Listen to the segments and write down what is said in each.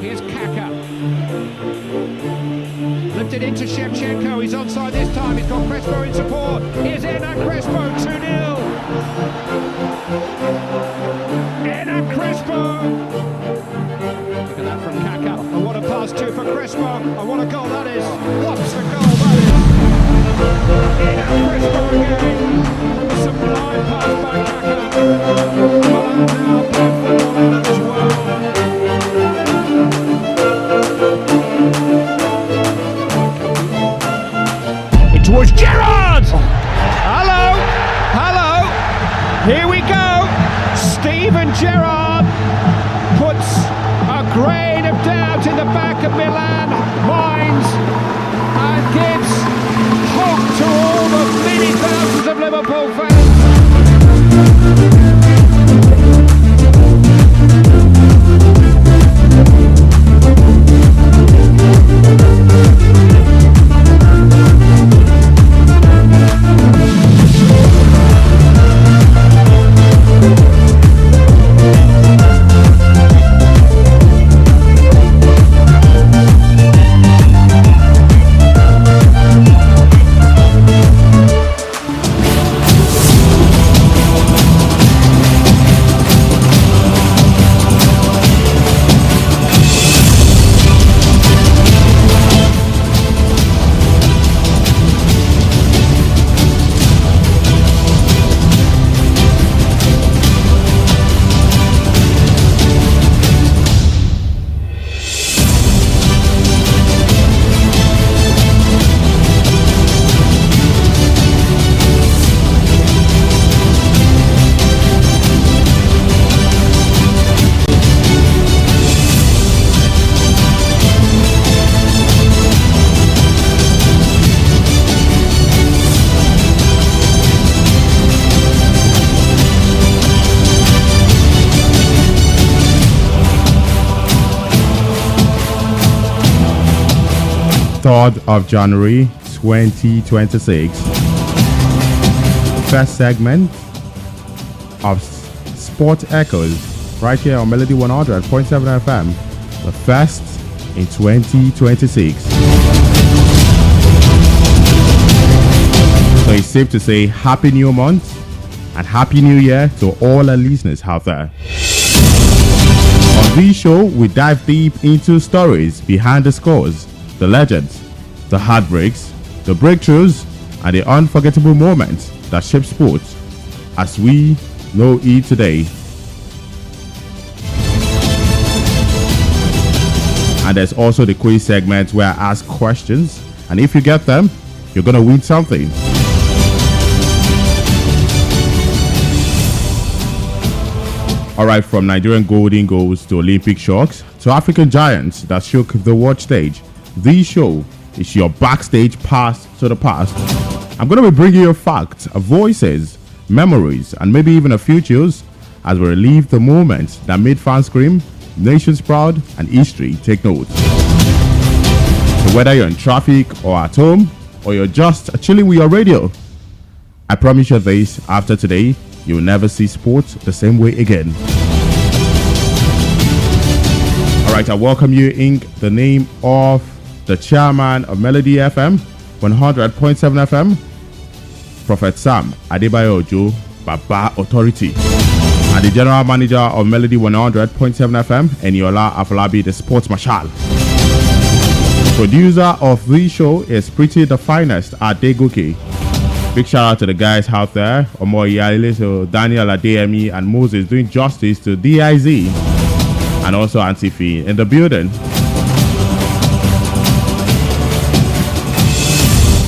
Here's Kaka. Lifted into Shevchenko. He's onside this time. He's got Crespo in support. Here's Hernan Crespo, 2-0. Hernan Crespo. Look at that from Kaka. And what a pass too for Crespo. And what a goal that is. What a goal that is. Hernan Crespo again. Some blind pass by Kaka. Milan now playing for Milan as well. Towards Gerrard! Hello! Hello! Here we go! Steven Gerrard puts a grain of doubt in the back of Milan minds and gives hope to all the many thousands of Liverpool fans. Of January 2026. First segment of Sport Echoes right here on Melody 100.7 FM, the first in 2026. So it's safe to say Happy New Month and Happy New Year to all our listeners out there. On this show, we dive deep into stories behind the scores, the legends, the heartbreaks, the breakthroughs, and the unforgettable moments that shape sports as we know it today. And there's also the quiz segment where I ask questions, and if you get them, you're gonna win something. Alright, from Nigerian golden goals to Olympic shocks to African giants that shook the world stage, this show is your backstage pass to the past. I'm going to be bringing you facts, voices, memories, and maybe even a few chills as we relive the moments that made fans scream, nations proud, and history take note. So whether you're in traffic or at home, or you're just chilling with your radio, I promise you this, after today, you'll never see sports the same way again. Alright, I welcome you in the name of the chairman of Melody FM 100.7 FM, Prophet Sam Adebayo Ojo, Baba Authority, and the general manager of Melody 100.7 FM, Eniola Afolabi, the sports marshal. Producer of this show is Pretty the Finest at Degoke. Big shout out to the guys out there, Omo Iyale, so Daniel Adeyemi and Moses doing justice to DIZ, and also Antifi in the building.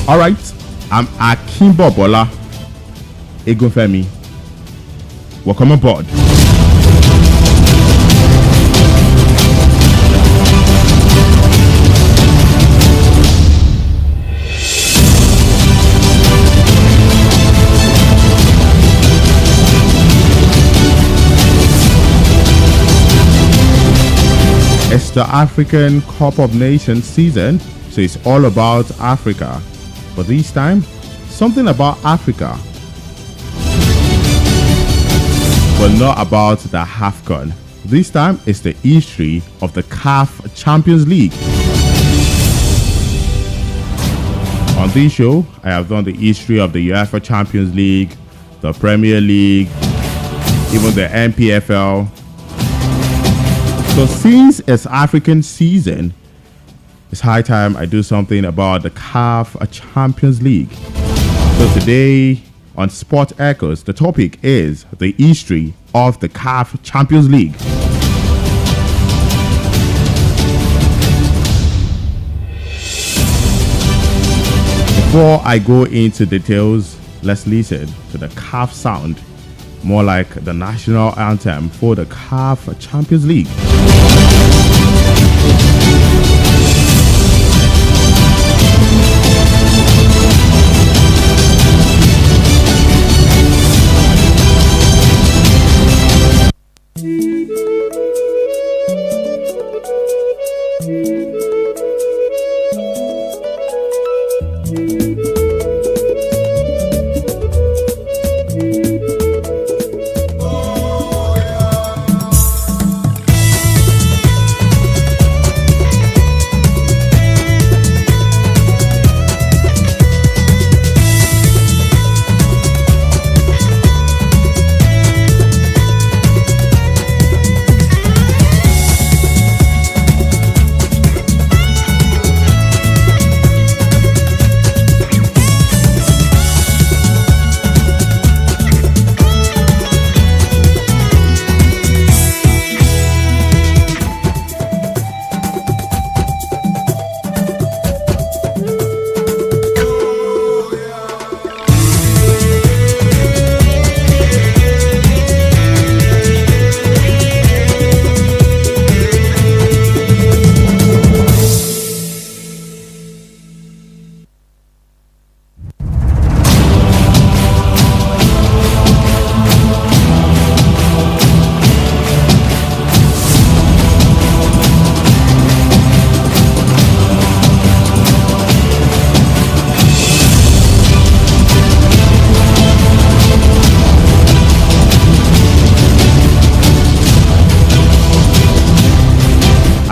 Alright, I'm Akinbobola, Egunfemi. Welcome aboard. It's the African Cup of Nations season, so it's all about Africa. But this time, something about Africa, but not about the AFCON. This time it's the history of the CAF Champions League. On this show, I have done the history of the UEFA Champions League, the Premier League, even the NPFL. So since it's African season, it's high time I do something about the CAF Champions League. So today on Sport Echoes, the topic is the history of the CAF Champions League. Before I go into details, let's listen to the CAF sound, more like the national anthem for the CAF Champions League.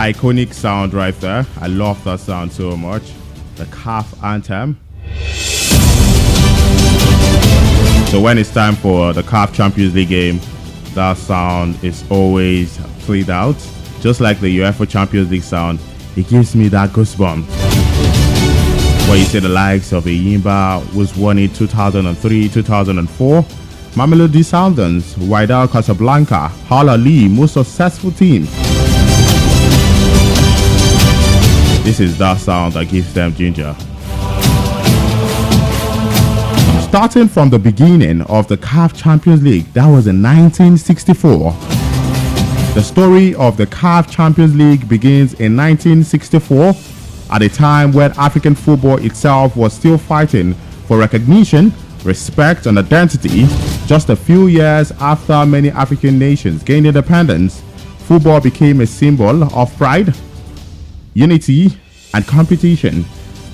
Iconic sound right there. I love that sound so much. The CAF anthem. So when it's time for the CAF Champions League game, that sound is always played out. Just like the UEFA Champions League sound, it gives me that goosebump. Where you see the likes of Eyimba, was won in 2003, 2004. Mamelodi Sundowns, Wydad Casablanca, Al Ahly, most successful teams. This is that sound that gives them ginger. Starting from the beginning of the CAF Champions League, that was in 1964. The story of the CAF Champions League begins in 1964, at a time when African football itself was still fighting for recognition, respect, and identity. Just a few years after many African nations gained independence, football became a symbol of pride, unity, and competition.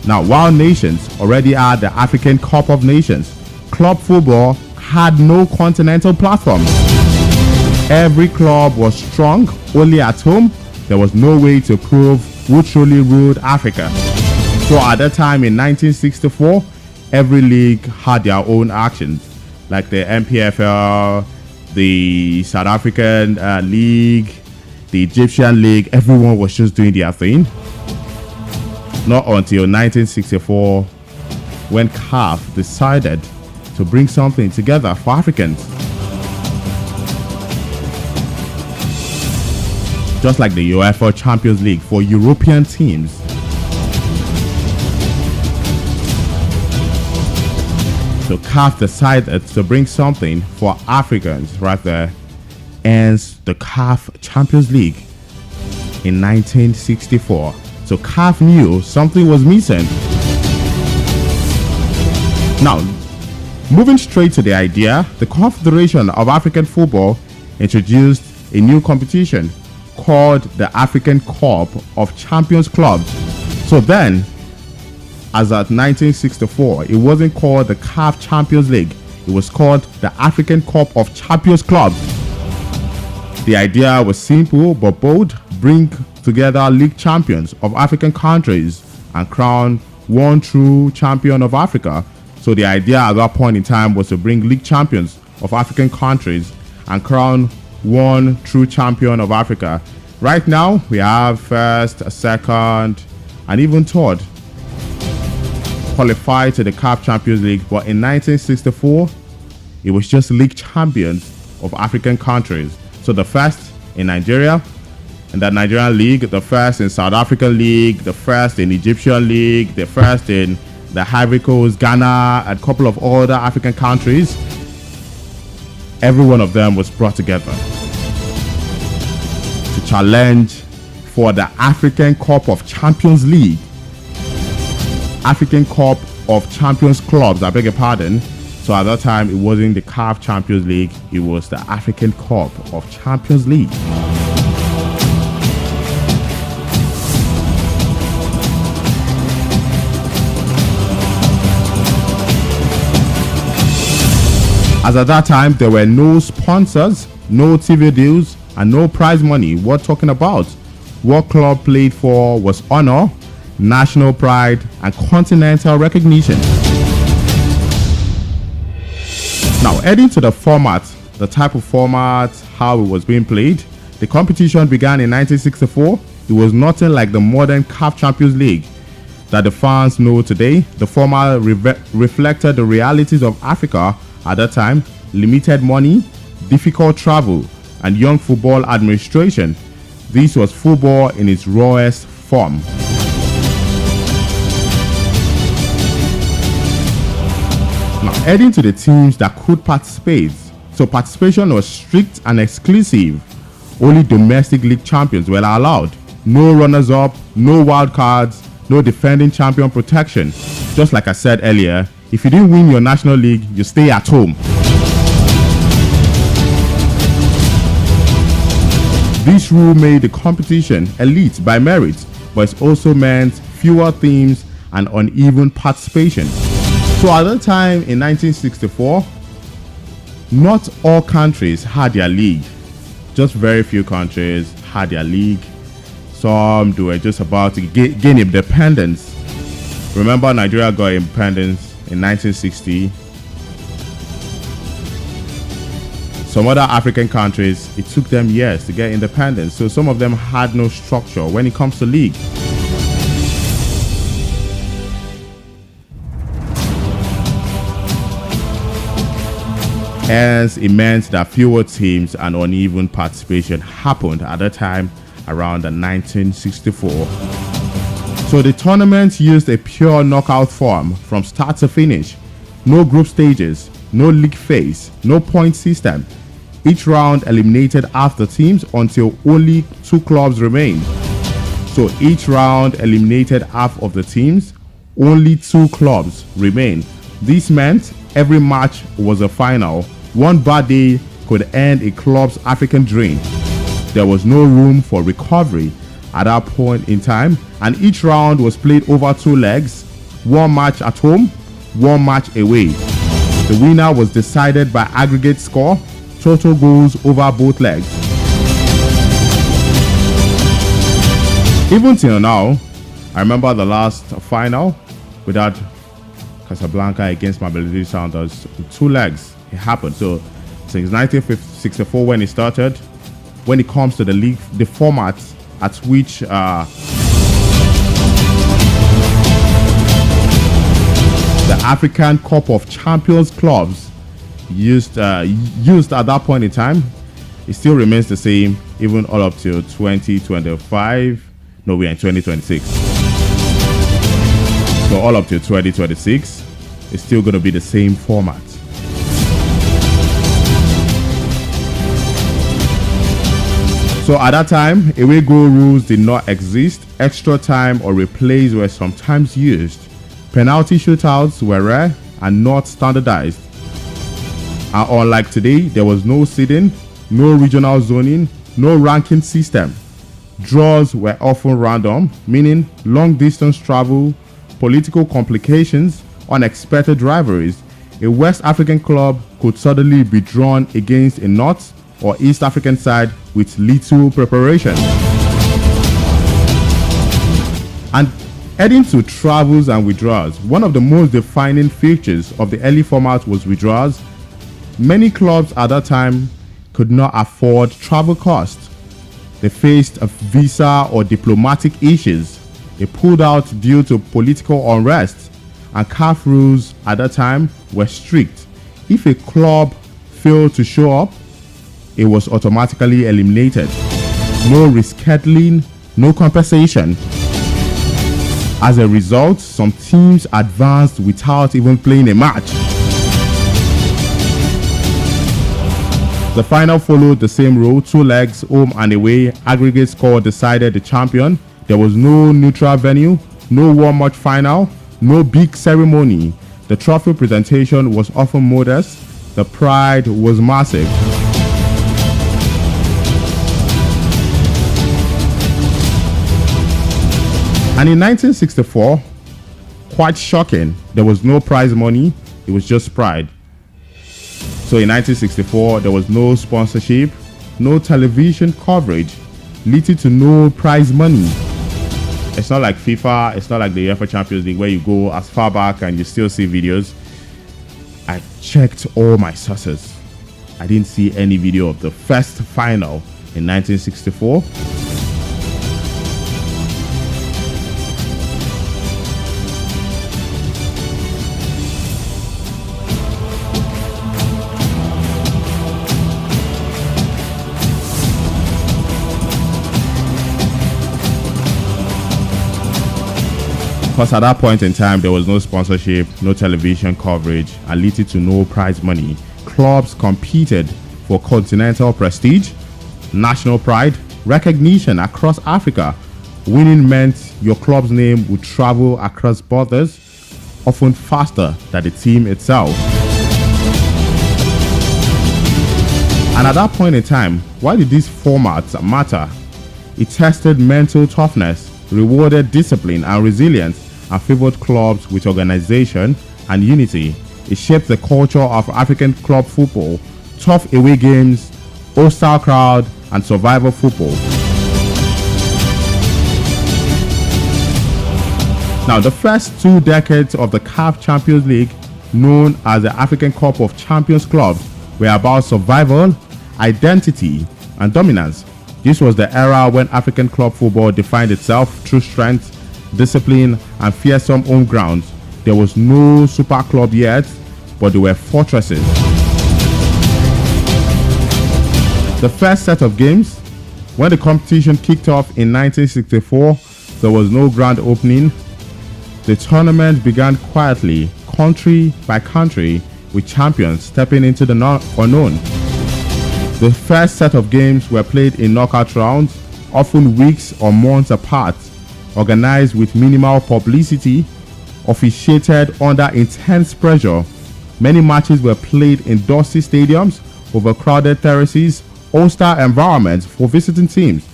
Now, while nations already had the African Cup of Nations, club football had no continental platform. Every club was strong only at home. There was no way to prove who truly ruled Africa. So at that time in 1964, every league had their own actions, like the NPFL, the South African League, the Egyptian League. Everyone was just doing their thing. Not until 1964 when CAF decided to bring something together for Africans. Just like the UEFA Champions League for European teams. So CAF decided to bring something for Africans right there, and the CAF Champions League in 1964. So CAF knew something was missing. Now, moving straight to the idea, the Confederation of African Football introduced a new competition called the African Cup of Champions Clubs. So then, as at 1964, it wasn't called the CAF Champions League. It was called the African Cup of Champions Clubs. The idea was simple but bold: bring together league champions of African countries and crown one true champion of Africa. So the idea at that point in time was to bring league champions of African countries and crown one true champion of Africa. Right now, we have first, second, and even third qualified to the CAF Champions League. But in 1964, it was just league champions of African countries. So the first in Nigeria, in the Nigerian league, the first in South African league, the first in Egyptian league, the first in the Ivory Coast, Ghana, and a couple of other African countries. Every one of them was brought together to challenge for the African Cup of Champions League. African Cup of Champions Clubs, I beg your pardon. So at that time, it wasn't the CAF Champions League, it was the African Cup of Champions League. As at that time, there were no sponsors, no TV deals, and no prize money. What talking about? What club played for was honor, national pride, and continental recognition. Now, adding to the format, the type of format, how it was being played, the competition began in 1964. It was nothing like the modern CAF Champions League that the fans know today. The format reflected the realities of Africa at that time: limited money, difficult travel, and young football administration. This was football in its rawest form. Now, adding to the teams that could participate. So participation was strict and exclusive. Only domestic league champions were allowed. No runners-up, no wild cards, no defending champion protection. Just like I said earlier, if you didn't win your national league, you stay at home. This rule made the competition elite by merit, but it also meant fewer teams and uneven participation. So at that time in 1964, not all countries had their league. Just very few countries had their league. Some they were just about to gain independence. Remember, Nigeria got independence in 1960. Some other African countries, it took them years to get independence. So some of them had no structure when it comes to league. Hence, it meant that fewer teams and uneven participation happened at that time around 1964. So the tournament used a pure knockout form from start to finish. No group stages, no league phase, no point system. Each round eliminated half the teams until only 2 clubs remained. So each round eliminated half of the teams, only 2 clubs remained. This meant every match was a final. One bad day could end a club's African dream. There was no room for recovery at that point in time, and each round was played over 2 legs, 1 match at home, 1 match away. The winner was decided by aggregate score, total goals over both legs. Even till now, I remember the last final without Casablanca against Mamelodi Sundowns, 2 legs. It happened. So since 1964 when it started, when it comes to the league, the format at which the African Cup of Champions clubs used at that point in time, it still remains the same even all up to 2025. No, we are in 2026. So all up to 2026, it's still going to be the same format. So at that time, away goal rules did not exist. Extra time or replays were sometimes used. Penalty shootouts were rare and not standardized. And unlike today, there was no seeding, no regional zoning, no ranking system. Draws were often random, meaning long distance travel, political complications, unexpected rivalries. A West African club could suddenly be drawn against a North or East African side with little preparation. And heading to travels and withdrawals, one of the most defining features of the early format was withdrawals. Many clubs at that time could not afford travel costs. They faced a visa or diplomatic issues. They pulled out due to political unrest, and CAF rules at that time were strict. If a club failed to show up, it was automatically eliminated. No rescheduling, no compensation. As a result, some teams advanced without even playing a match. The final followed the same rule: 2 legs, home and away. Aggregate score decided the champion. There was no neutral venue, no one-match final, no big ceremony. The trophy presentation was often modest. The pride was massive. And in 1964, quite shocking, there was no prize money, it was just pride. So in 1964, there was no sponsorship, no television coverage, leading to no prize money. It's not like FIFA, it's not like the UEFA Champions League where you go as far back and you still see videos. I checked all my sources. I didn't see any video of the first final in 1964. Because at that point in time, there was no sponsorship, no television coverage, and leading to no prize money. Clubs competed for continental prestige, national pride, recognition across Africa. Winning meant your club's name would travel across borders, often faster than the team itself. And at that point in time, why did these formats matter? It tested mental toughness, rewarded discipline and resilience, and favored clubs with organization and unity. It shaped the culture of African club football: tough away games, hostile crowd, and survival football. Now, the first 2 decades of the CAF Champions League, known as the African Cup of Champions clubs, were about survival, identity, and dominance. This was the era when African club football defined itself through strength, discipline, and fearsome home grounds. There was no super club yet, but there were fortresses. The first set of games, when the competition kicked off in 1964, there was no grand opening. The tournament began quietly, country by country, with champions stepping into the unknown. The first set of games were played in knockout rounds, often weeks or months apart, organized with minimal publicity, officiated under intense pressure. Many matches were played in dusty stadiums, overcrowded terraces, hostile environments for visiting teams.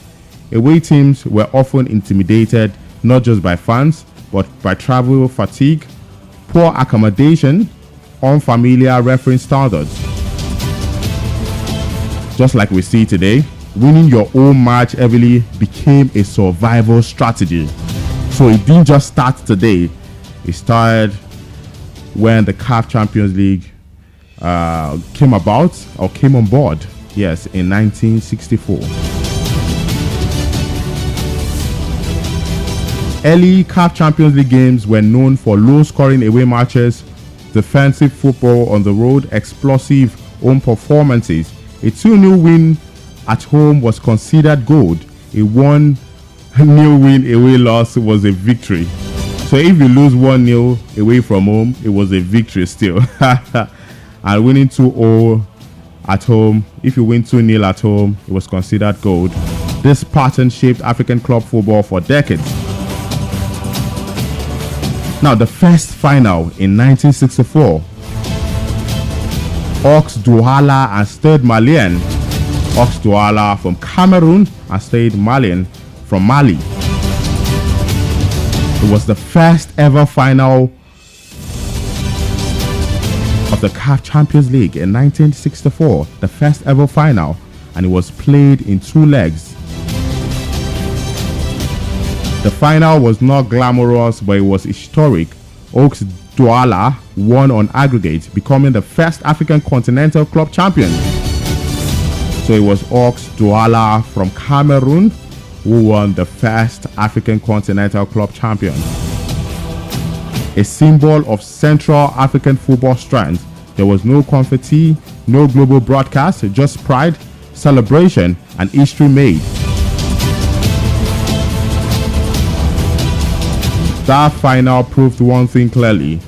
Away teams were often intimidated not just by fans, but by travel fatigue, poor accommodation, unfamiliar refereeing standards. Just like we see today, winning your own match heavily became a survival strategy. So it didn't just start today. It started when the CAF Champions League came about, or came on board, yes, in 1964. Early CAF Champions League games were known for low-scoring away matches, defensive football on the road, explosive home performances. A 2-0 win at home was considered gold. A 1-0 win away loss was a victory. So if you lose 1-0 away from home, it was a victory still. And winning 2-0 at home, if you win 2-0 at home, it was considered gold. This pattern shaped African club football for decades. Now, the first final in 1964. Ox Douala and Stade Malien. Ox Douala from Cameroon and Stade Malien from Mali. It was the first ever final of the CAF Champions League in 1964. The first ever final. and it was played in 2 legs. The final was not glamorous, but it was historic. Oaks Douala won on aggregate, becoming the first African Continental Club champion. So it was Oaks Douala from Cameroon who won the first African Continental Club champion. A symbol of Central African football strength. There was no confetti, no global broadcast, just pride, celebration, and history made. That final proved one thing clearly: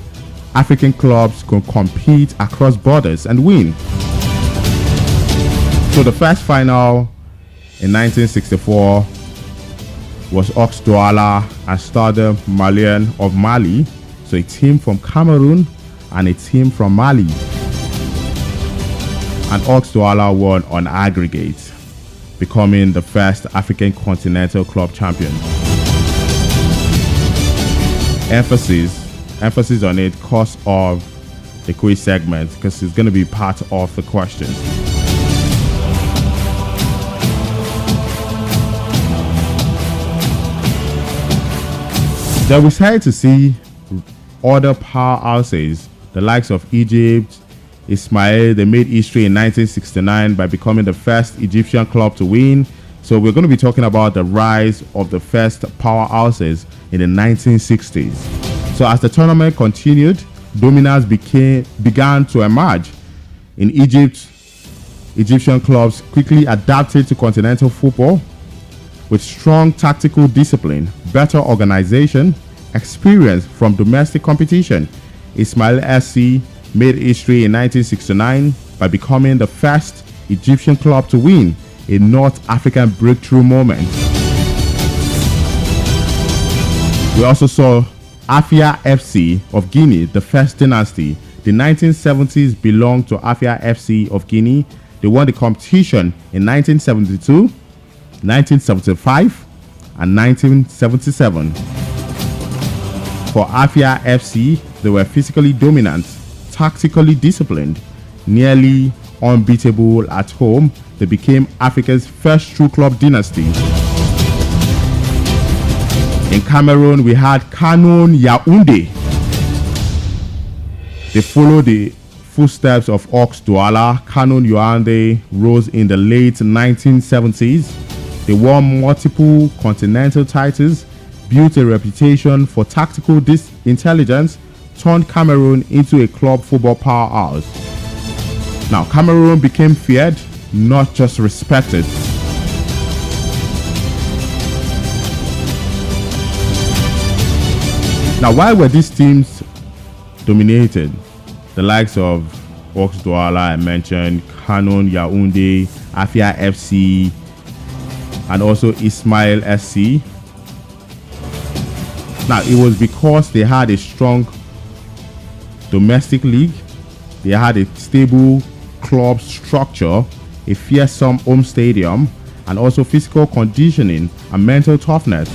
African clubs could compete across borders and win. So the first final in 1964 was Oaks Douala and Stade Malien of Mali. So a team from Cameroon and a team from Mali. And Oaks Douala won on aggregate, becoming the first African Continental Club champion. Emphasis on it because of the quiz segment, because it's going to be part of the question. Then we started to see other powerhouses, the likes of Egypt, Ismail. They made history in 1969 by becoming the first Egyptian club to win. So we're going to be talking about the rise of the first powerhouses in the 1960s. So as the tournament continued, dominance began to emerge. In Egypt, Egyptian clubs quickly adapted to continental football with strong tactical discipline, better organization, experience from domestic competition. Ismail SC made history in 1969 by becoming the first Egyptian club to win a North African breakthrough moment. We also saw Afia FC of Guinea, the first dynasty. The 1970s belonged to Afia FC of Guinea. They won the competition in 1972, 1975, and 1977. For Afia FC, they were physically dominant, tactically disciplined, nearly unbeatable at home. They became Africa's first true club dynasty. In Cameroon, we had Canon Yaoundé. They followed the footsteps of Oaks Douala. Canon Yaoundé rose in the late 1970s. They won multiple continental titles, built a reputation for tactical intelligence, turned Cameroon into a club football powerhouse. Now, Cameroon became feared, not just respected. Now, why were these teams dominated? The likes of Oaks Douala, I mentioned, Canon Yaoundé, Afia FC, and also Ismail SC. Now, it was because they had a strong domestic league, they had a stable club structure, a fearsome home stadium, and also physical conditioning and mental toughness.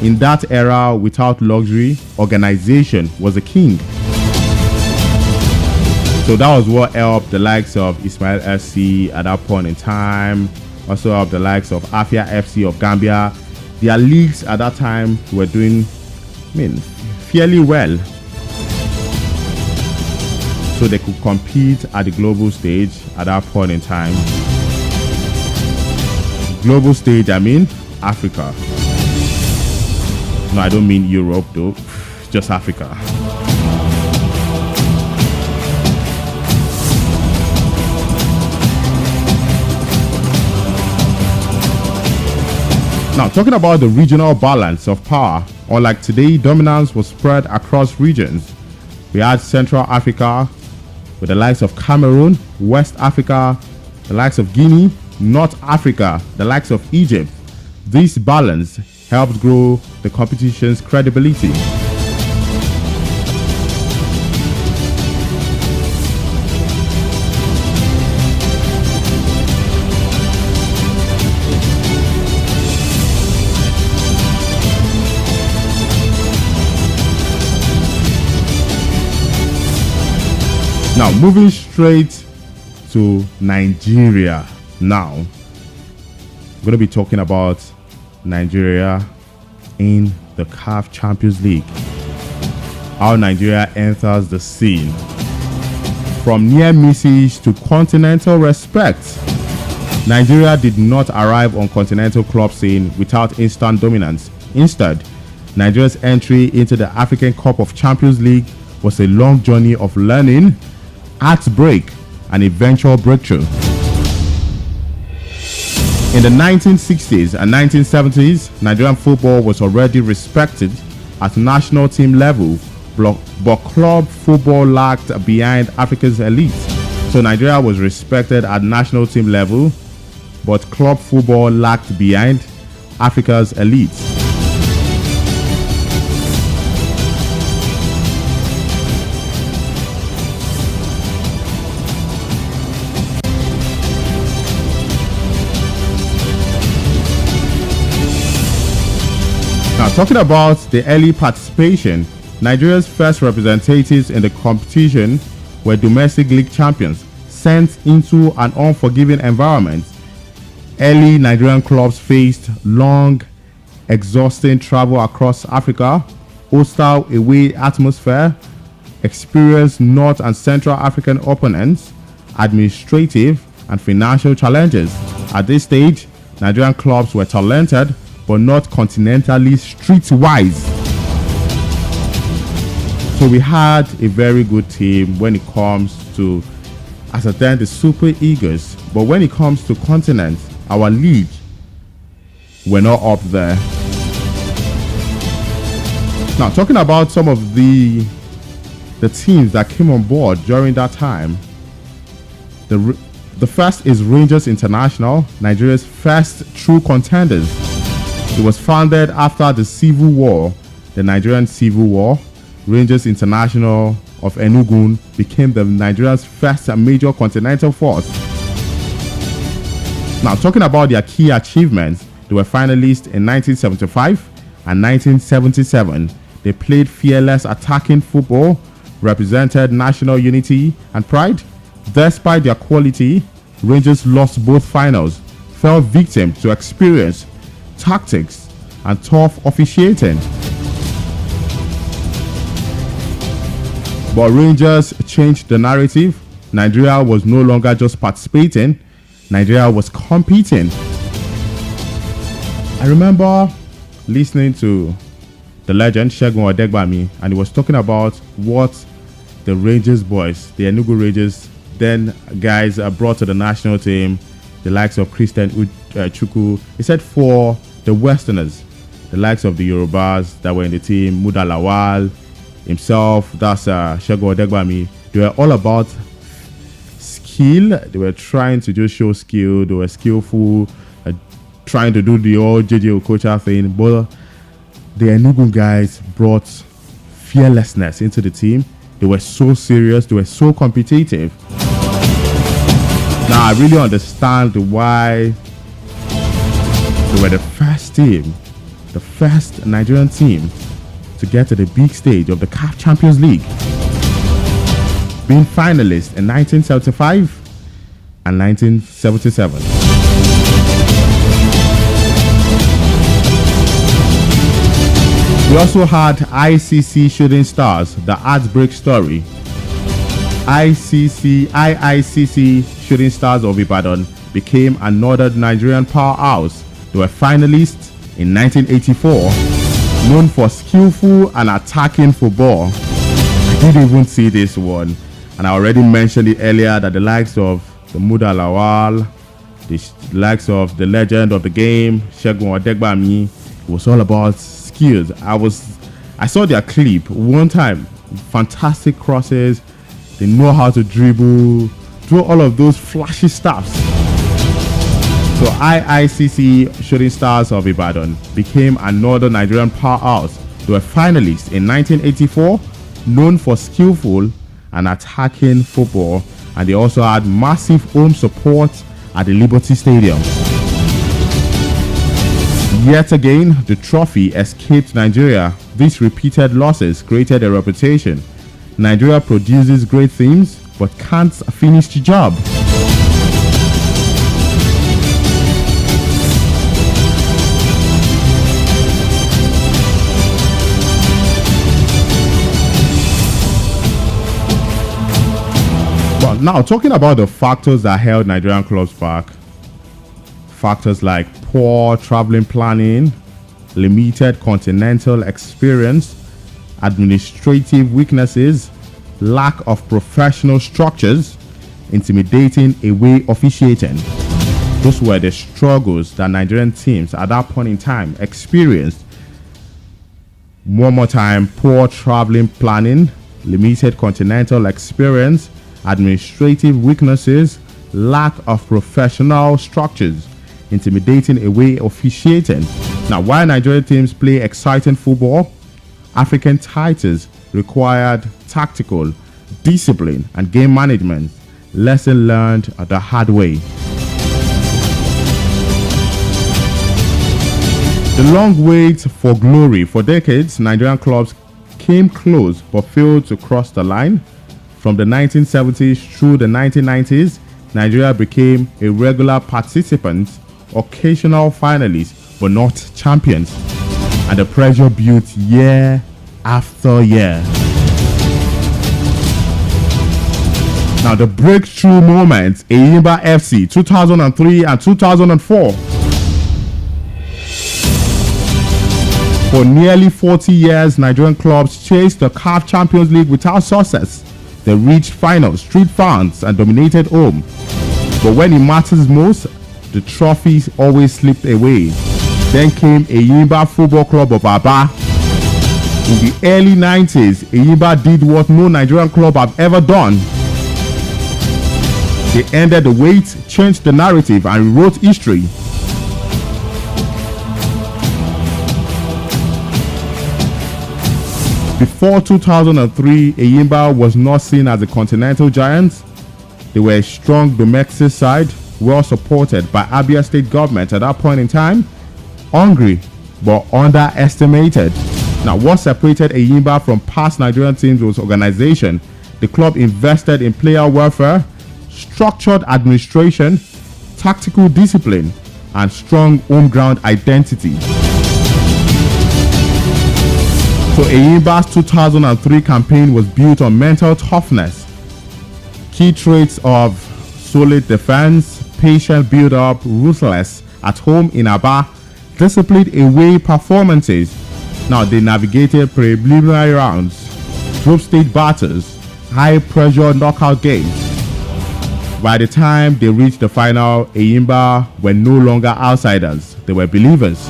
In that era, without luxury, organization was a king. So that was what helped the likes of Ismail SC at that point in time. Also helped the likes of Afia FC of Gambia. Their leagues at that time were doing, fairly well. So they could compete at the global stage at that point in time. Global stage, I mean Africa. No, I don't mean Europe though, just Africa. Now, talking about the regional balance of power, unlike today, dominance was spread across regions. We had Central Africa with the likes of Cameroon, West Africa, the likes of Guinea, North Africa, the likes of Egypt. This balance helped grow the competition's credibility. Now, moving straight to Nigeria. Now, I'm going to be talking about Nigeria in the CAF Champions League. How Nigeria enters the scene. From near misses to continental respect, Nigeria did not arrive on continental club scene without instant dominance. Instead, Nigeria's entry into the African Cup of Champions League was a long journey of learning, heartbreak, and eventual breakthrough. In the 1960s and 1970s, Nigerian football was already respected at national team level, but club football lagged behind Africa's elite. So Nigeria was respected at national team level, but club football lagged behind Africa's elite. Now, talking about the early participation, Nigeria's first representatives in the competition were domestic league champions, sent into an unforgiving environment. Early Nigerian clubs faced long, exhausting travel across Africa, hostile away atmosphere, experienced North and Central African opponents, administrative and financial challenges. At this stage, Nigerian clubs were talented, but not continentally streetwise. So we had a very good team when it comes to, as a then, the Super Eagles. But when it comes to continents, our league, we're not up there. Now, talking about some of the teams that came on board during that time, the first is Rangers International, Nigeria's first true contenders. It was founded after the Civil War, the Nigerian Civil War. Rangers International of Enugu became the Nigeria's first major continental force. Now, talking about their key achievements, they were finalists in 1975 and 1977. They played fearless attacking football, represented national unity and pride. Despite their quality, Rangers lost both finals, fell victim to experience, tactics, and tough officiating. But Rangers changed the narrative. Nigeria was no longer just participating, Nigeria was competing. I remember listening to the legend Segun Odegbami, and he was talking about what the Rangers boys, the Enugu Rangers, then guys brought to the national team, the likes of Christian Chukwu. He said for the Westerners, the likes of the Yorubas that were in the team, Muda Lawal, himself, that's Segun Odegbami, they were all about skill. They were trying to just show skill. They were skillful, trying to do the old JJ Okocha thing. But the Enugu guys brought fearlessness into the team. They were so serious. They were so competitive. Now I really understand why they were the first team, the first Nigerian team to get to the big stage of the CAF Champions League, being finalists in 1975 and 1977. We also had ICC Shooting Stars, the heartbreak story. IICC Shooting Stars of Ibadan became another Nigerian powerhouse. They were finalists in 1984, known for skillful and attacking football. I didn't even see this one, and I already mentioned it earlier that the likes of the Muda Lawal, the likes of the legend of the game, Segun Odegbami, it was all about skills. I saw their clip one time, fantastic crosses, they know how to dribble, do all of those flashy stuffs. So IICC Shooting Stars of Ibadan became another Nigerian powerhouse. They were finalists in 1984, known for skillful and attacking football, and they also had massive home support at the Liberty Stadium. Yet again, the trophy escaped Nigeria. These repeated losses created a reputation. Nigeria produces great teams but can't finish the job. Now, talking about the factors that held Nigerian clubs back, factors like poor traveling planning, limited continental experience, administrative weaknesses, lack of professional structures, intimidating away officiating. Those were the struggles that Nigerian teams at that point in time experienced. One more time: poor traveling planning, limited continental experience, administrative weaknesses, lack of professional structures, intimidating away officiating. Now, while Nigerian teams play exciting football, African titles required tactical discipline and game management. Lesson learned the hard way. The long wait for glory. For decades, Nigerian clubs came close but failed to cross the line. From the 1970s through the 1990s, Nigeria became a regular participant, occasional finalists, but not champions. And the pressure built year after year. Now, the breakthrough moments: Eyimba FC 2003 and 2004. For nearly 40 years, Nigerian clubs chased the CAF Champions League without success. They reached finals, street fans, and dominated home. But when it matters most, the trophies always slipped away. Then came Eyimba Football Club of Aba. In the early 90s, Eyimba did what no Nigerian club have ever done. They ended the wait, changed the narrative, and rewrote history. Before 2003, Eyimba was not seen as a continental giant. They were a strong domestic side, well supported by Abia state government at that point in time. Hungry, but underestimated. Now, what separated Eyimba from past Nigerian teams was organization. The club invested in player welfare, structured administration, tactical discipline, and strong home ground identity. So Eyimba's 2003 campaign was built on mental toughness, key traits of solid defense, patient build-up, ruthless at home in Aba, disciplined away performances. Now, they navigated preliminary rounds, group stage battles, high-pressure knockout games. By the time they reached the final, Eyimba were no longer outsiders, they were believers.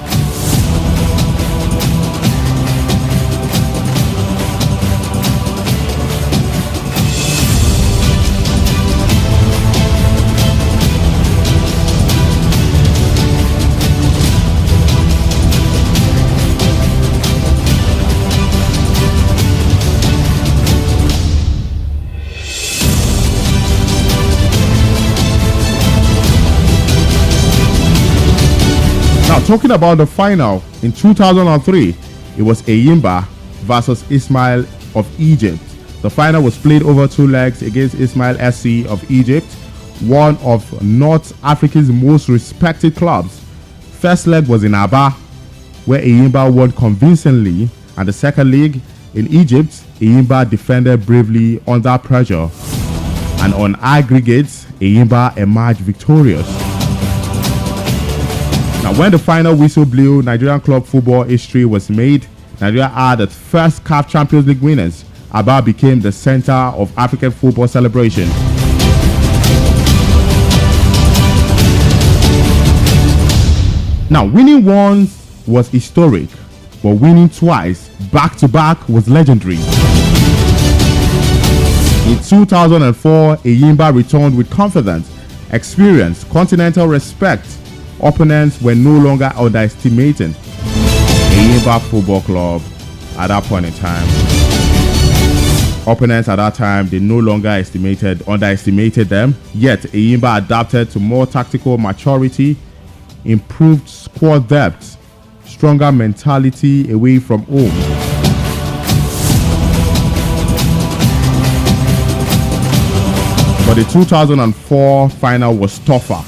Now, talking about the final in 2003, it was Eyimba versus Ismail of Egypt. The final was played over 2 legs against Ismail SC of Egypt, one of North Africa's most respected clubs. First leg was in Aba, where Eyimba won convincingly, and the second leg in Egypt, Eyimba defended bravely under pressure, and on aggregates, Eyimba emerged victorious. Now, when the final whistle blew, Nigerian club football history was made. Nigeria had the first CAF Champions League winners. Aba became the center of African football celebration. Now, winning once was historic, but winning twice, back-to-back, was legendary. In 2004, Eyimba returned with confidence, experience, continental respect. Opponents were no longer underestimating Eyimba Football Club at that point in time. Opponents at that time, they no longer underestimated them. Yet, Eyimba adapted to more tactical maturity, improved squad depth, stronger mentality away from home. But the 2004 final was tougher.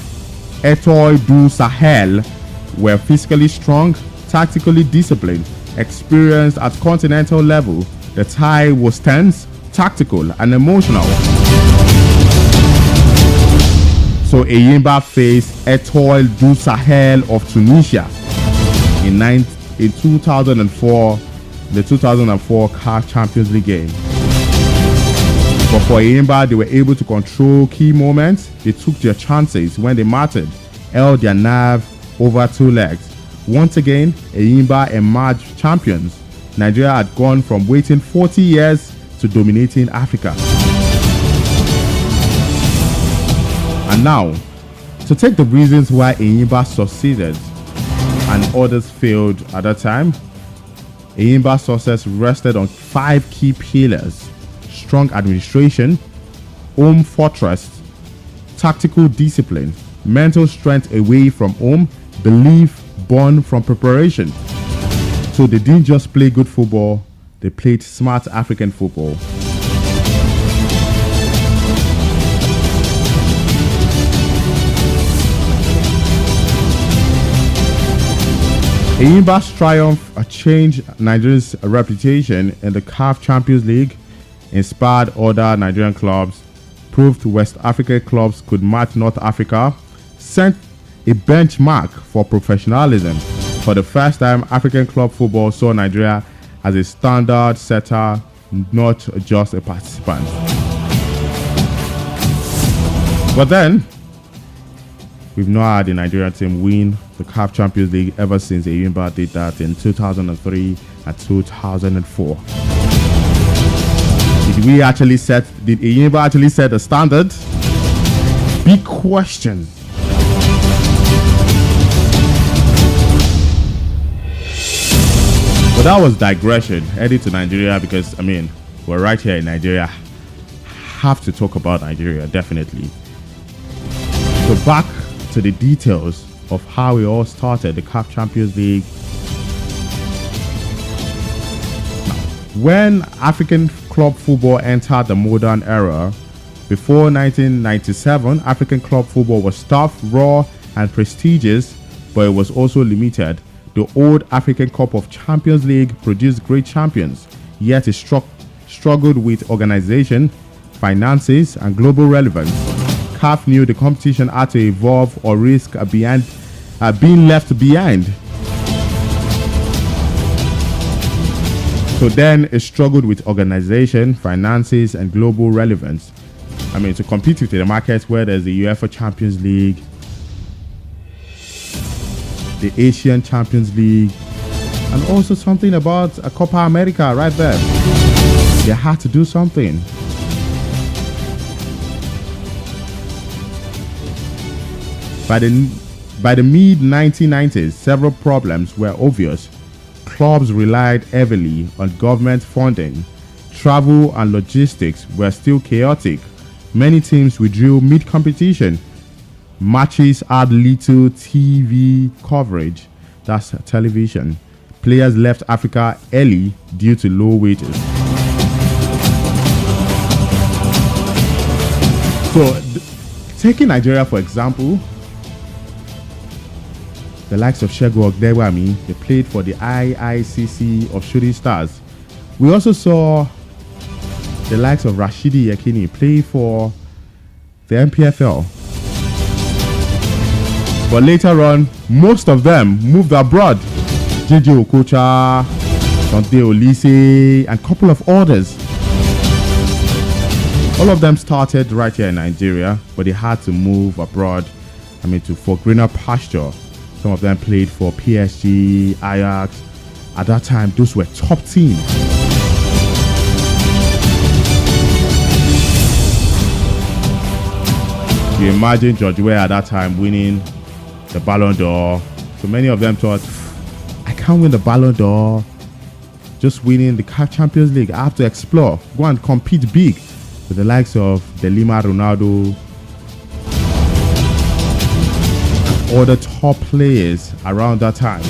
Etoile du Sahel were physically strong, tactically disciplined, experienced at continental level. The tie was tense, tactical, and emotional. So Eyimba faced Etoile du Sahel of Tunisia in 2004, the 2004 CAF Champions League game. But for Eyimba, they were able to control key moments. They took their chances when they mattered, held their nerve over two legs. Once again, Eyimba emerged champions. Nigeria had gone from waiting 40 years to dominating Africa. And now, to take the reasons why Eyimba succeeded and others failed at that time, Eyimba's success rested on 5 key pillars: strong administration, home fortress, tactical discipline, mental strength away from home, belief born from preparation. So they didn't just play good football, they played smart African football. Eyimba's triumph changed Nigeria's reputation in the CAF Champions League, inspired other Nigerian clubs, proved West African clubs could match North Africa, set a benchmark for professionalism. For the first time, African club football saw Nigeria as a standard setter, not just a participant. But then, we've not had the Nigerian team win the CAF Champions League ever since Eyimba did that in 2003 and 2004. Did Eyimba actually set the standard? Big question. But that was digression, heading to Nigeria, because, we're right here in Nigeria. Have to talk about Nigeria, definitely. So back to the details of how it all started, the CAF Champions League. When African club football entered the modern era, before 1997, African club football was tough, raw, and prestigious, but it was also limited. The old African Cup of Champions League produced great champions, yet it struggled with organization, finances, and global relevance. CAF knew the competition had to evolve or risk being left behind. So then it struggled with organization, finances, and global relevance. To compete with the markets where there's the UEFA Champions League, the Asian Champions League, and also something about a Copa America right there. They had to do something. By the mid-1990s, several problems were obvious. Clubs relied heavily on government funding. Travel and logistics were still chaotic. Many teams withdrew mid-competition. Matches had little TV coverage, that's television. Players left Africa early due to low wages. So, taking Nigeria for example, the likes of Segun Ogdewami, they played for the IICC of Shooting Stars. We also saw the likes of Rashidi Yekini play for the MPFL. But later on, most of them moved abroad. JJ Okocha, Dante Olise, and a couple of others. All of them started right here in Nigeria, but they had to move abroad, for greener pasture. Some of them played for PSG, Ajax. At that time, those were top teams. You imagine George Weah at that time winning the Ballon d'Or. So many of them thought, I can't win the Ballon d'Or, just winning the CAF Champions League. I have to explore, go and compete big with the likes of De Lima, Ronaldo, and other top players around that time.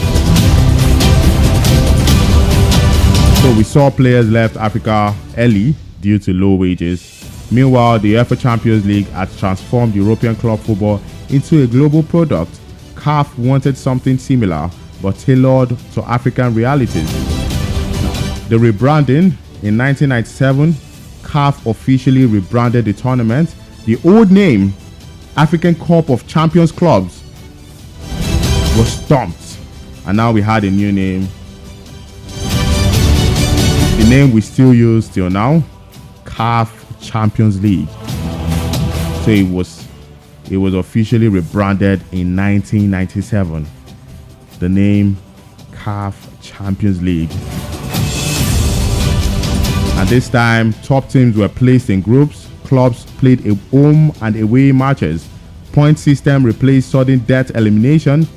So we saw players left Africa early due to low wages. Meanwhile, the UEFA Champions League had transformed European club football into a global product. CAF wanted something similar, but tailored to African realities. The rebranding in 1997, CAF officially rebranded the tournament. The old name African Cup of Champions clubs was stumped, and now we had a new name. The name we still use till now, CAF Champions League. So it was officially rebranded in 1997. The name CAF Champions League. And this time, top teams were placed in groups. Clubs played home and away matches. Point system replaced sudden death elimination.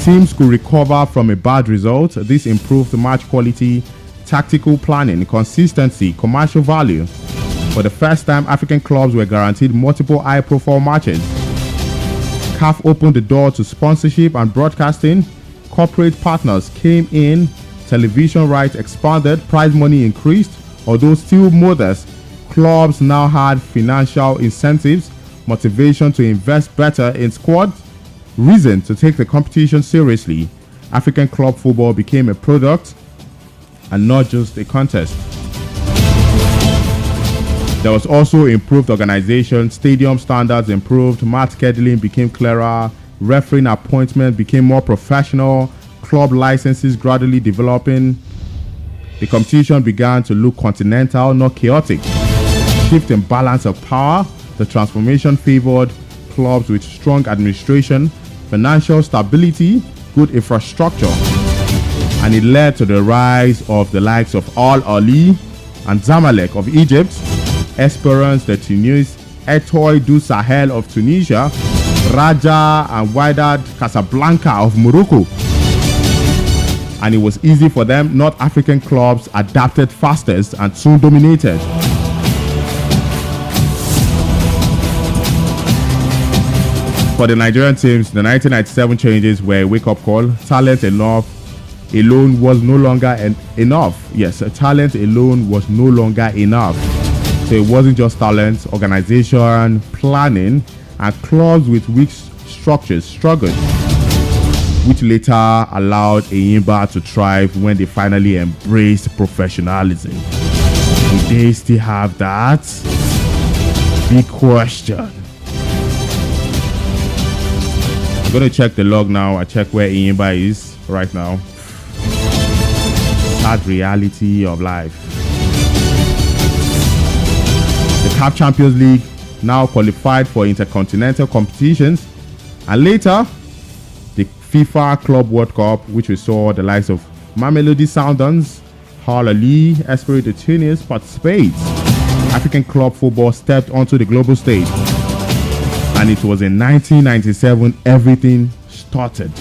Teams could recover from a bad result. This improved match quality, tactical planning, consistency, commercial value. For the first time, African clubs were guaranteed multiple high-profile matches. CAF opened the door to sponsorship and broadcasting. Corporate partners came in. Television rights expanded. Prize money increased. Although still modest, clubs now had financial incentives, motivation to invest better in squads, reason to take the competition seriously. African club football became a product and not just a contest. There was also improved organization, stadium standards improved, match scheduling became clearer, refereeing appointment became more professional, club licenses gradually developing. The competition began to look continental, not chaotic. Shift in balance of power, the transformation favored clubs with strong administration, financial stability, good infrastructure, and it led to the rise of the likes of Al Ahly and Zamalek of Egypt, Esperance de Tunis, Etoile du Sahel of Tunisia, Raja and Wydad Casablanca of Morocco. And it was easy for them. North African clubs adapted fastest and soon dominated. For the Nigerian teams, the 1997 changes were a wake-up call. Talent alone was no longer enough. Yes, talent alone was no longer enough. So it wasn't just talent, organization, planning, and clubs with weak structures struggled, which later allowed Enyimba to thrive when they finally embraced professionalism. Do they still have that? Big question. I'm going to check the log now. I check where Enyimba is right now. Sad reality of life. The CAF Champions League now qualified for intercontinental competitions, and later the FIFA Club World Cup, which we saw the likes of Mamelodi Sundowns, Al Ahly, Esperance de Tunis participates. African club football stepped onto the global stage, and it was in 1997 everything started.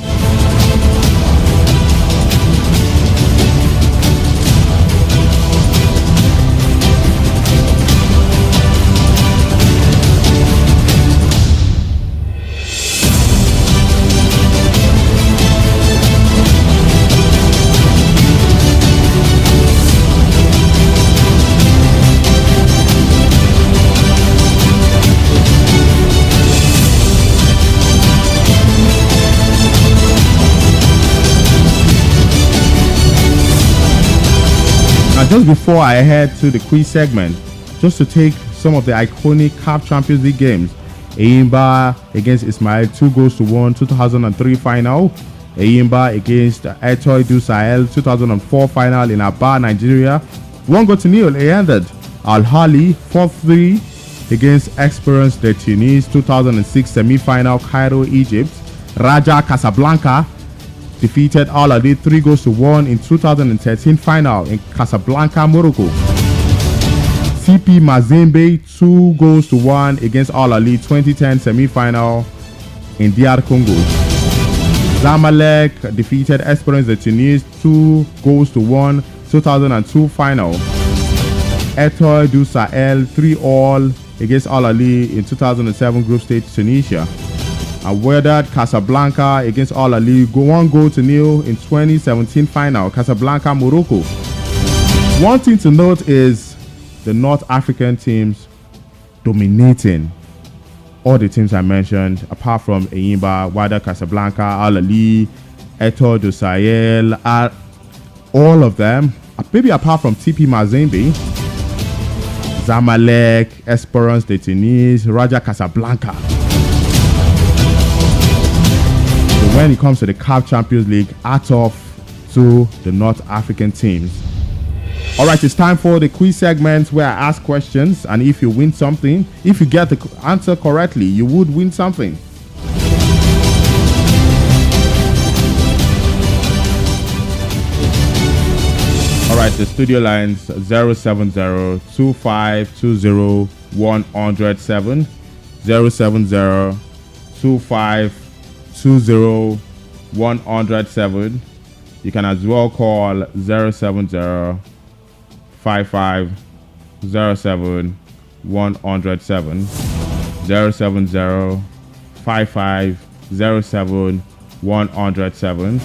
Just before I head to the quiz segment, just to take some of the iconic CAF Champions League games. Enyimba against Ismail, 2-1, 2003 final. Enyimba against Etoile du Sahel, 2004 final in Aba, Nigeria. 1-0 it ended. Al Ahly 4-3 against Esperance de Tunis, 2006 semi-final, Cairo, Egypt. Raja Casablanca defeated Al Ahly 3-1 in 2013 final in Casablanca, Morocco. TP Mazembe 2-1 against Al Ahly 2010 semi-final in DR Congo. Zamalek defeated Esperance de Tunis 2-1 2002 final. Etoile du Sahel 3-all against Al Ahly in 2007 group stage Tunisia. And Wydad Casablanca against Al Ahly 1-0 in 2017 final Casablanca, Morocco. One thing to note is the North African teams dominating all the teams I mentioned, apart from Enyimba, Wydad Casablanca, Al Ahly, Etoile du Sahel, all of them, maybe apart from TP Mazembe. Zamalek, Esperance de Tunis, Raja Casablanca. So when it comes to the CAF Champions League, hats off to the North African teams. All right, it's time for the quiz segment where I ask questions, and if you win something, if you get the answer correctly, you would win something. All right, the studio lines 070-2520-107, 070-2520-107. You can as well call 070-5507-107, 070-5507-107,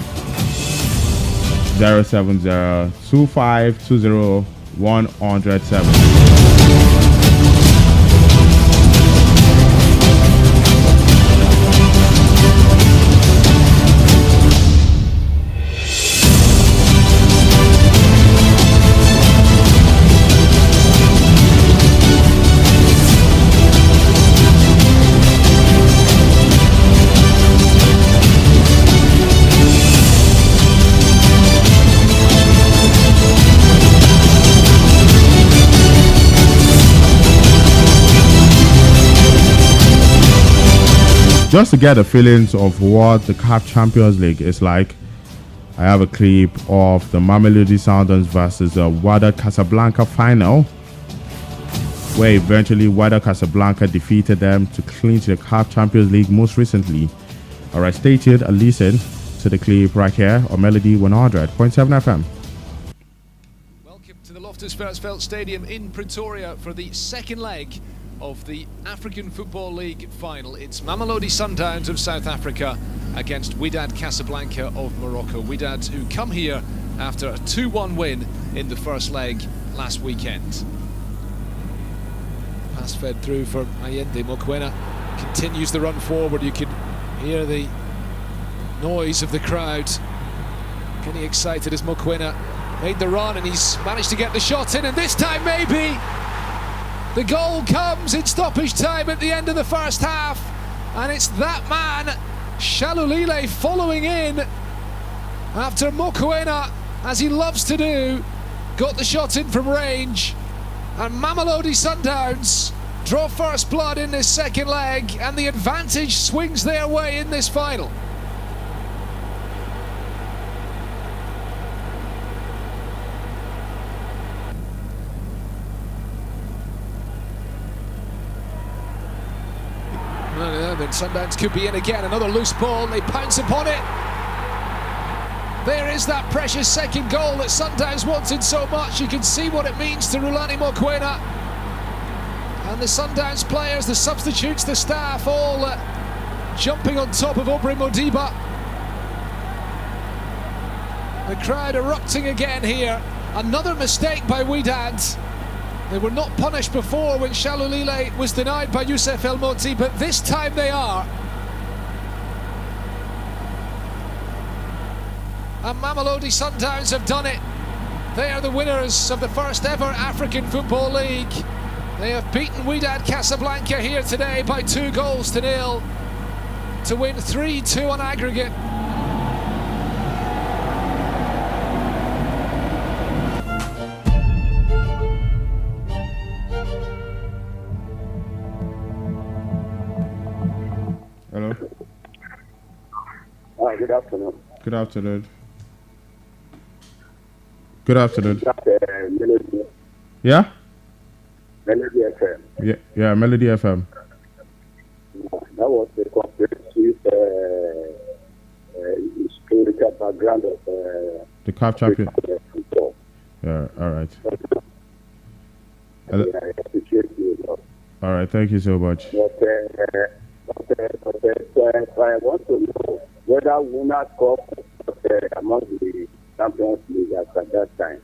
070-2520-107. Just to get the feelings of what the CAF Champions League is like, I have a clip of the Mamelodi Sundowns versus Wydad Casablanca final, where eventually Wydad Casablanca defeated them to clinch the CAF Champions League most recently. Alright, stay tuned and listen to the clip right here on Melody 100.7 FM. Welcome to the Loftus Versfeld Stadium in Pretoria for the second leg of the African Football League final. It's Mamelodi Sundowns of South Africa against Wydad Casablanca of Morocco. Wydad, who come here after a 2-1 win in the first leg last weekend. Pass fed through for Allende. Mokoena continues the run forward. You can hear the noise of the crowd getting excited as Mokoena made the run, and he's managed to get the shot in, and this time maybe the goal comes in stoppage time at the end of the first half, and it's that man, Shalulile, following in after Mokoena, as he loves to do, got the shot in from range, and Mamelodi Sundowns draw first blood in this second leg, and the advantage swings their way in this final. Then Sundowns could be in again. Another loose ball. They pounce upon it. There is that precious second goal that Sundowns wanted so much. You can see what it means to Rulani Mokoena. And the Sundowns players, the substitutes, the staff, all jumping on top of Aubrey Modiba. The crowd erupting again here. Another mistake by Wydad. They were not punished before when Shalulile was denied by Youssef El Moti, but this time they are. And Mamelodi Sundowns have done it. They are the winners of the first ever African Football League. They have beaten Wydad Casablanca here today by 2-0 to win 3-2 on aggregate. Hello. Hi, good afternoon. Good afternoon. Good afternoon. Melody. Yeah? Melody FM. Yeah, Melody FM. That was the comprehensive historical background of The CAF champion. football. Yeah, all right. I appreciate you. All right, thank you so much. But I want to know whether Winners' Cup was among the Champions League at that time.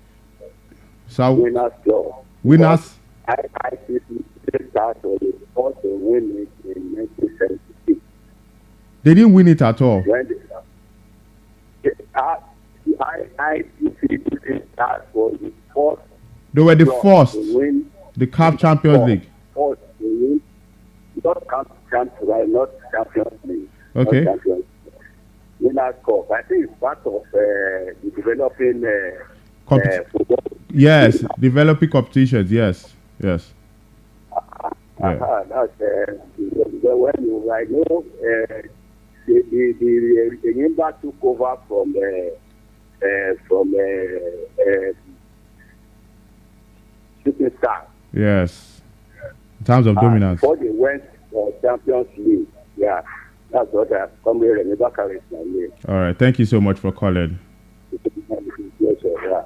So, Winners' Cup. winners. ICC started the first win it in 1976. They didn't win it at all. When the ICC start was the first They were the club first. to win The CAF Champions League. Fourth, not right? Not Champions League. Okay. Winners' Cup. I think it's part of the developing football. Yes, developing competitions. Yes. That's when you I know the member took over from Shooting Star. Yes. In terms of dominance. Before they went for Champions League. Yeah. That's what I come here and never carry my name. All right. Thank you so much for calling. Yes, sir. Yeah.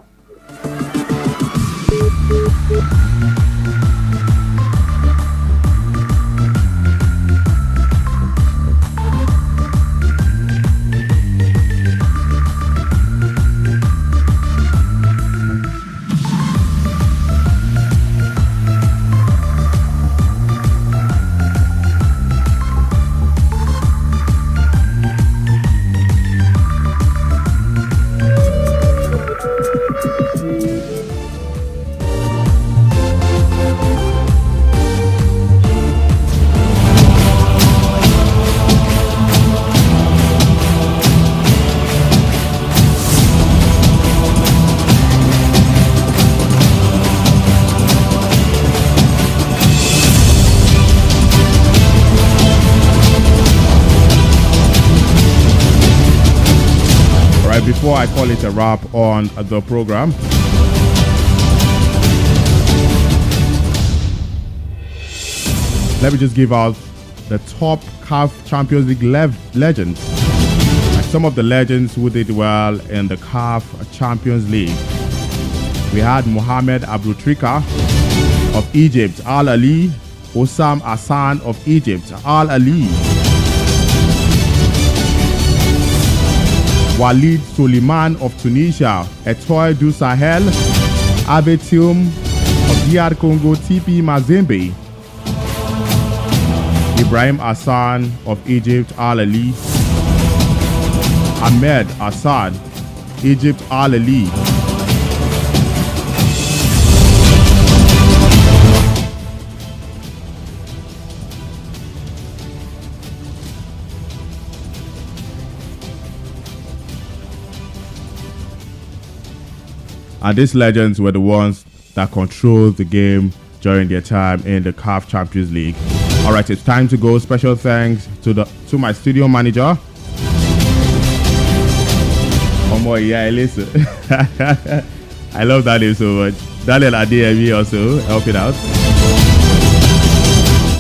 Before I call it a wrap on the program, let me just give out the top CAF Champions League legends. And some of the legends who did well in the CAF Champions League. We had Mohamed Abdultrika of Egypt, Al Ali, Osam Hassan of Egypt, Al Ali, Walid Soliman of Tunisia, Etoile du Sahel, Abetium of DR Congo, TP Mazembe, Ibrahim Hassan of Egypt, Al Ali, Ahmed Assad, Egypt, Al Ali, and these legends were the ones that controlled the game during their time in the CAF Champions League. All right, it's time to go. Special thanks to my studio manager. Oh my, yeah, listen. I love that name so much. Daniel Adeyemi also helping out.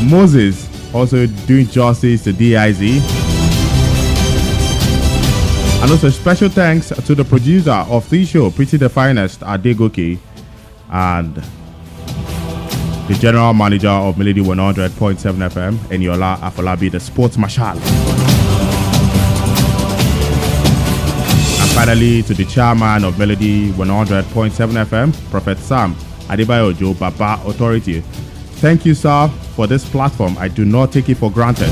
Moses also doing justice to DIZ. And also special thanks to the producer of the show, Pretty the Finest, Adegoke, and the general manager of Melody 100.7 FM, Eniola Afolabi, the sports marshal. And finally, to the chairman of Melody 100.7 FM, Prophet Sam Adebayo Ojo, Baba Authority. Thank you, sir, for this platform. I do not take it for granted.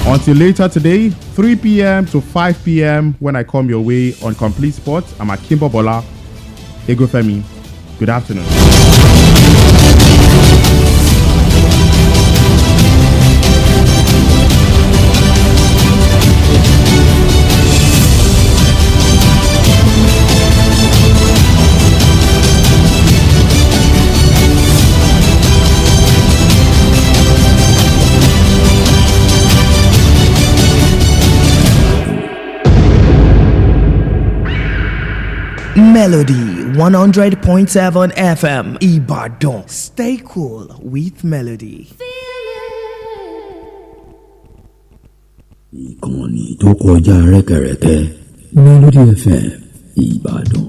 Until later today, 3 p.m. to 5 p.m. when I come your way on Complete Sports, I'm Akinbobola, Egunfemi. Good afternoon. Melody 100.7 FM Ibadan. Stay cool with Melody. Ìkànnì tó kọjá rẹ́kẹrẹ́kẹ́ Melody FM Ìbàdàn.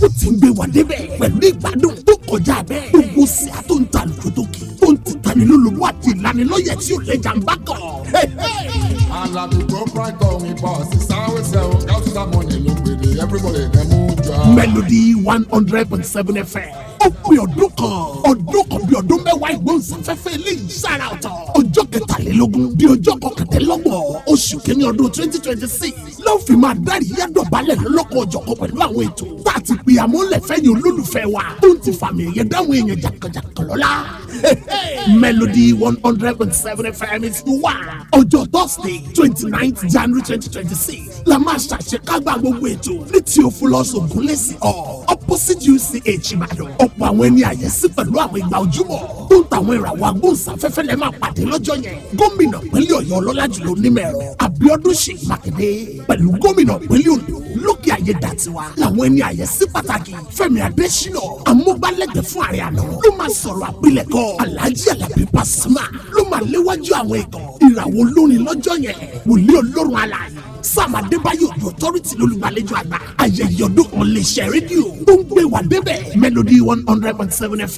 Ó ti gbé wa débẹ̀ pẹ̀lú ìgbádùn tó kọjá bẹ́ẹ̀. Gbogbo sí àtúntà lókè. Ó ń tìta ní lólobó àti ìlanilọ́yẹ̀ tí ò lè jàǹbá kọ̀. Aládùúgbò Brighton mi bọ̀ sí sáwé sẹ́wọ̀n káwùsà mọ́ni ló gbèdé everybody dem mú jọ. Melody 100.7 FM. Ó pé ọdún kan bí ọdún mẹ́wàá ìgbóhùnsáfẹ́fẹ́ eléyìí sára ọ̀tọ̀. Ọjọ́ kẹtàlélógún di ọjọ́ kọkàndínlọ́gbọ̀n oṣù kìíní ọdún 2026 ló fi máa dárí yàdọ̀ balẹ̀ lọ́kọ̀ ọ̀jọ̀kọ̀ pẹ̀lú àwọn ètò tá a ti pè àmọ́lẹ̀ fẹ́yìn olólùfẹ́ wa tó ń ti fàmì ẹ̀yẹ dáhùn èèyàn jàǹkànjàǹkàn lọ́la. Melody 100.7 FM is the one. Ọjọ́ Thursday 29th January 2026 la máa ṣàṣekágbá gbogbo ètò ní Theophilus Ogunlesi opposite UCH Ìbàdàn. Ọ̀pọ̀ àwọn ẹni àyẹ́sí pẹ̀lú àwọn ìgbà ojúmọ́ tó ń tàwọn ìràwọ̀ agbóhùnsáfẹ́fẹ́ lẹ́ máa pàdé lọ́jọ́ yẹn. Gómìnà pínlẹ̀ Ọ̀yọ́ ọlọ́lá jùlọ onímọ̀-ẹ̀rọ Abíọ́dún Ṣèyí Mákindé pẹ̀lú gómìnà pínlẹ̀ Oǹdó Lókè Ayédàtiwa làwọn ẹni àyẹ́sí pàtàkì Fẹ́mi Adésínà amúgbálẹ́gbẹ̀ẹ́ fún ààrẹ àná ló máa sọ̀rọ̀ àpilẹ̀kọ Alhaji Alabi Pasuma ló máa léwájú àwọn ikọ̀ ìràwọ̀ olórin lọ́jọ́ yẹn wòlíì Ọlọ́run alààyè Sam Adébáyọ̀ the authority lólùgbàlejò àgbà ayẹyẹ ọdún kan lè ṣe rédíò tó ń gbé wà débẹ̀ Melody 100.7 FM.